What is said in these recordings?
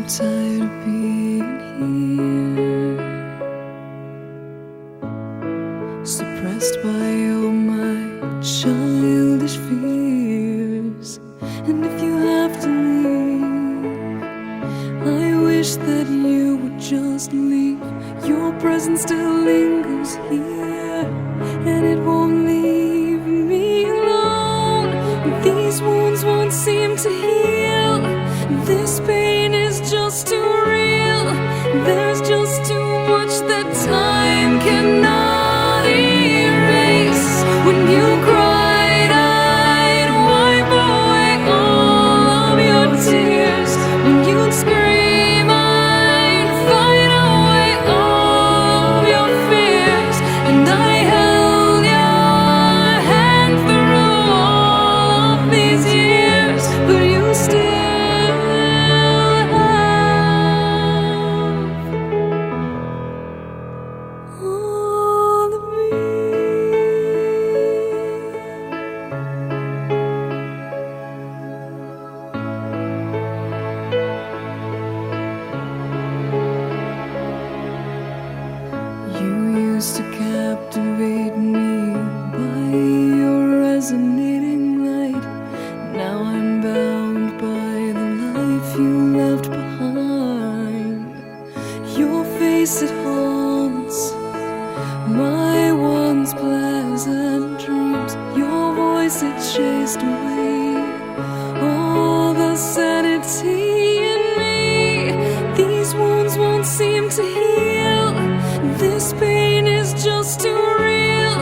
tired of being here, suppressed by all my childish fears. And if you have to leave, I wish that you would just leave. Your presence still lingers here, and it won't leave me alone. These wounds won't seem to heal. This pain is just too real. There's just too much that time cannot erase. When you cried, I'd wipe away all of your tears. When you'd scream, I'd fight away all of your fears. And I held your hand through all of these years, but you still all of me. You used to captivate me by your resonating light. Now I'm bound by the life you left behind. Your face, it haunts my once pleasant dreams. Your voice, it chased away all the sanity in me. These wounds won't seem to heal. This pain is just too real.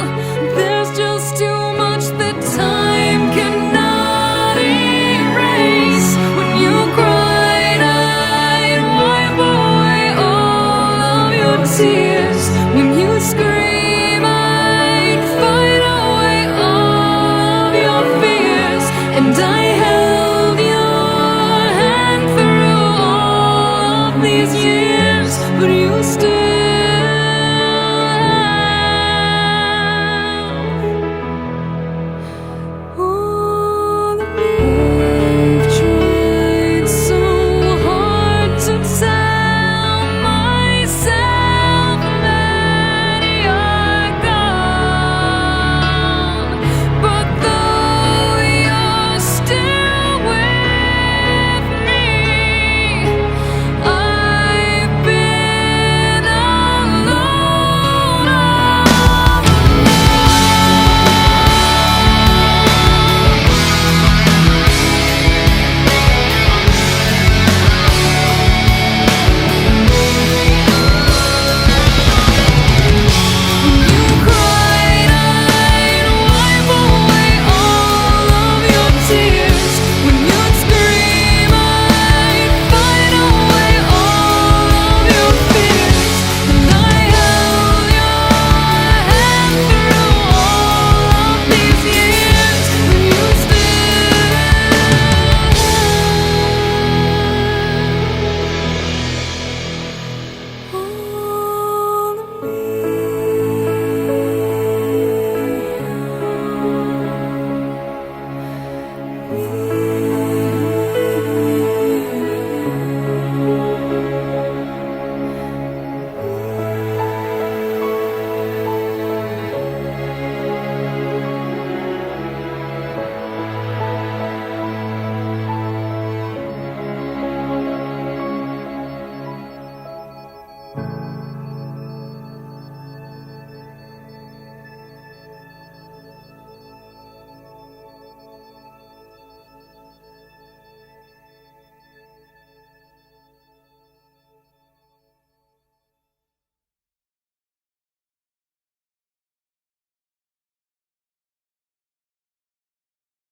There's just too much that time cannot erase. When you cried, I'd wipe away all of your tears. When you scream, I'd fight away all of your fears. And I held your hand through all of these years, but you still